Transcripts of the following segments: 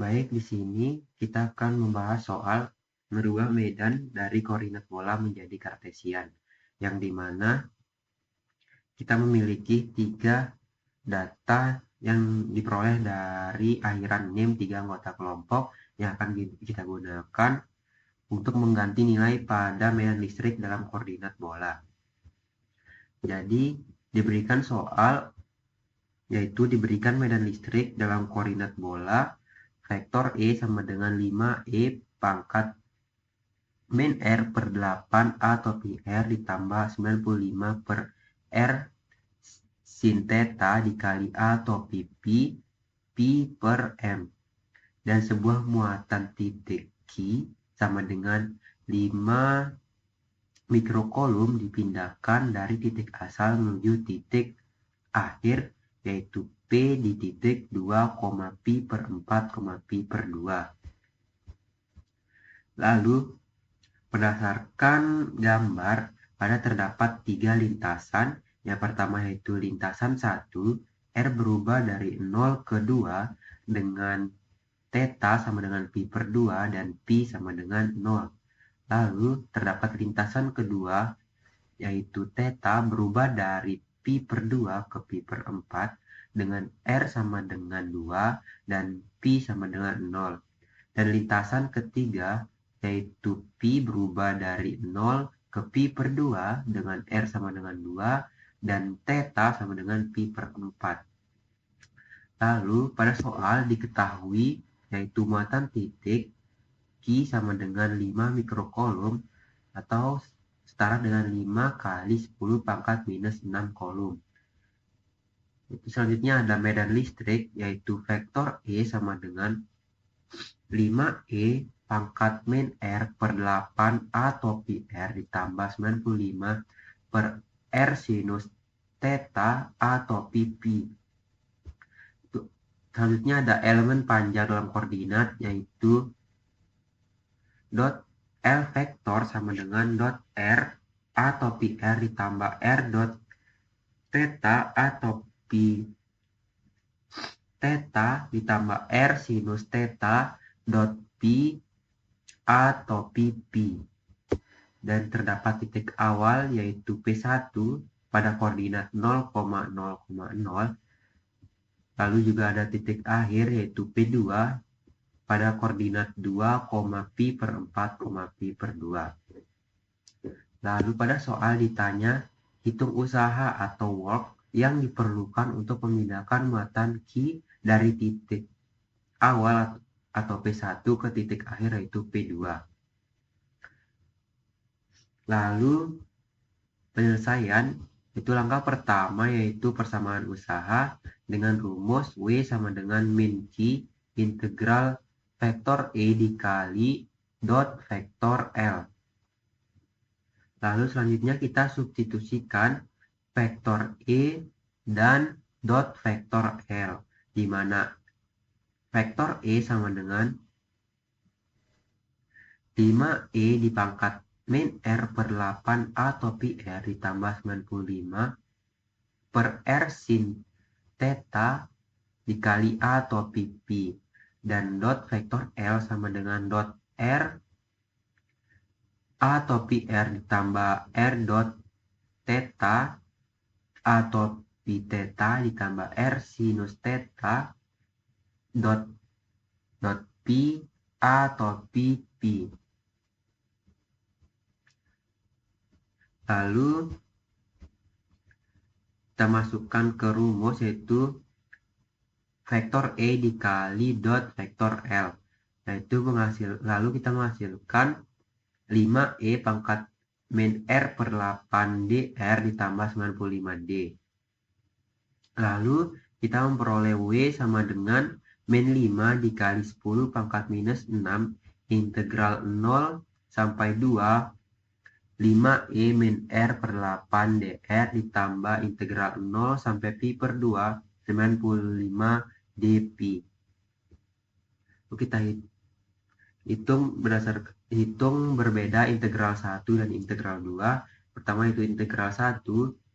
Baik, di sini kita akan membahas soal merubah medan dari koordinat bola menjadi kartesian, yang dimana kita memiliki 3 data yang diperoleh dari akhiran NIM 3 anggota kelompok yang akan kita gunakan untuk mengganti nilai pada medan listrik dalam koordinat bola. Jadi, diberikan soal yaitu diberikan medan listrik dalam koordinat bola vektor E sama dengan 5E pangkat min R per 8 atau pi R ditambah 95 per R sin theta dikali A atau pi per M. Dan sebuah muatan titik Q sama dengan 5 mikrokolom dipindahkan dari titik asal menuju titik akhir yaitu P di titik 2, pi per 4, pi per 2. Lalu, berdasarkan gambar, pada terdapat 3 lintasan. Yang pertama yaitu lintasan 1, R berubah dari 0 ke 2 dengan theta sama dengan pi per 2 dan pi sama dengan 0. Lalu, terdapat lintasan kedua yaitu theta berubah dari pi per 2 ke pi per 4 dengan R sama dengan 2 dan pi sama dengan 0. Dan lintasan ketiga yaitu pi berubah dari 0 ke pi per 2 dengan R sama dengan 2 dan theta sama dengan pi per 4. Lalu pada soal diketahui yaitu muatan titik Q sama dengan 5 mikrokolom atau setara dengan 5 kali 10 pangkat minus 6 kolom. Selanjutnya ada medan listrik yaitu vektor E sama dengan 5E pangkat min R per 8 atau pi R ditambah 95 per R sinus theta atau pi pi. Selanjutnya ada elemen panjang dalam koordinat yaitu dot L vektor sama dengan dot R atau pi R ditambah R dot theta atau pi theta ditambah R sinus theta dot pi atau pi pi. Dan terdapat titik awal yaitu P1 pada koordinat 0,0,0. Lalu juga ada titik akhir yaitu P2 pada koordinat 2, pi per 4, pi per 2. Lalu pada soal ditanya hitung usaha atau work yang diperlukan untuk memindahkan muatan Q dari titik awal atau P1 ke titik akhir yaitu P2. Lalu penyelesaian itu langkah pertama yaitu persamaan usaha dengan rumus W sama dengan min Q integral vektor E dikali dot vektor L. Lalu selanjutnya kita substitusikan vektor E dan dot vektor L, di mana vektor E sama dengan 5E dipangkat min R per 8 atau pi R ditambah 95 per R sin theta dikali A atau pi pi. Dan dot vektor L sama dengan dot R atau pi R ditambah R dot theta atau pi theta ditambah R sinus theta dot pi atau pi pi. Lalu kita masukkan ke rumus yaitu vektor E dikali dot vektor L. Yaitu lalu kita menghasilkan 5E pangkat min R per 8 dr ditambah 95D. Lalu kita memperoleh W sama dengan min 5 dikali 10 pangkat minus 6 integral 0 sampai 2 5E min R per 8 dr ditambah integral 0 sampai pi per 2 95 dp. Kita hitung berbeda integral 1 dan integral 2. Pertama itu integral 1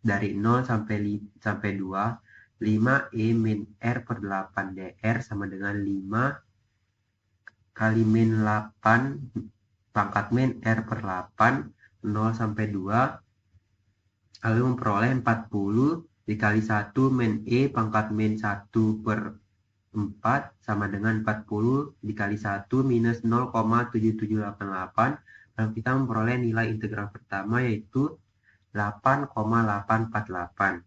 dari 0 sampai 2 5E min R per 8 dr sama dengan 5 kali min 8 pangkat min R per 8 0 sampai 2, lalu memperoleh 40 dikali 1 min E pangkat min 1 per 4 sama dengan 40 dikali 1 minus 0,7788. Lalu kita memperoleh nilai integral pertama yaitu 8,848.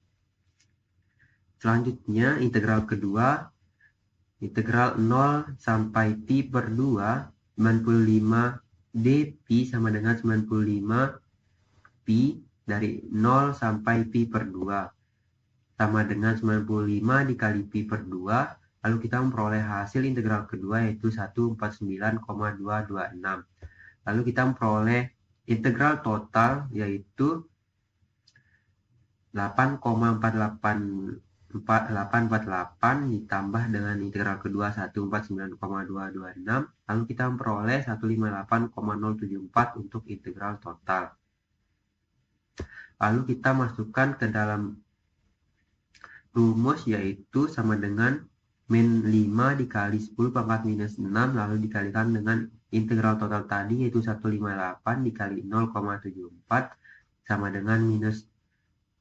Selanjutnya integral kedua, integral 0 sampai pi per 2, 95 d pi sama dengan 95 pi dari 0 sampai pi per 2 sama dengan 95 dikali pi per 2. Lalu kita memperoleh hasil integral kedua yaitu 149,226. Lalu kita memperoleh integral total yaitu 8,848 ditambah dengan integral kedua 149,226. Lalu kita memperoleh 158,074 untuk integral total. Lalu kita masukkan ke dalam rumus yaitu sama dengan min 5 dikali 10 pangkat minus 6 lalu dikalikan dengan integral total tadi yaitu 158 dikali 0,74 sama dengan minus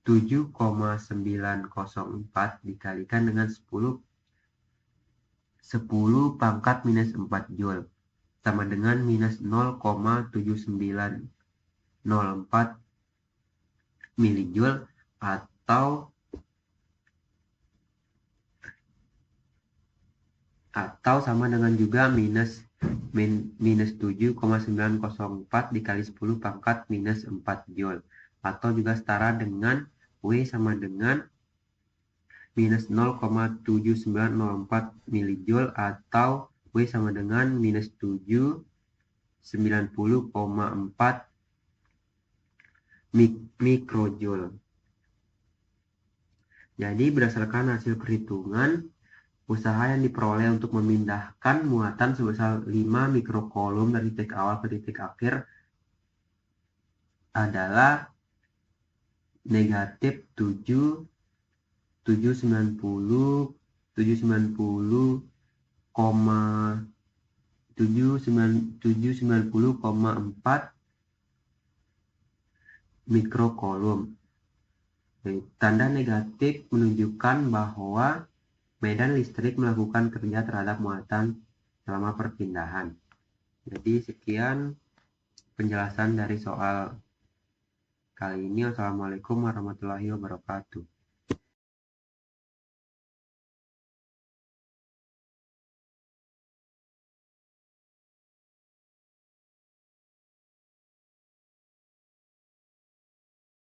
7,904 dikalikan dengan 10 pangkat minus 4 Joule sama dengan minus 0,7904 milijoule atau sama dengan juga minus 7,904 dikali 10 pangkat minus 4 Joule atau juga setara dengan W sama dengan minus 0,7904 milijoule atau W sama dengan minus 790,4 mikrojoule. Jadi berdasarkan hasil perhitungan, usaha yang diperoleh untuk memindahkan muatan sebesar 5 mikrokulum dari titik awal ke titik akhir adalah negatif 790,4 mikrokulum. Tanda negatif menunjukkan bahwa medan listrik melakukan kerja terhadap muatan selama perpindahan. Jadi sekian penjelasan dari soal kali ini. Wassalamualaikum warahmatullahi wabarakatuh.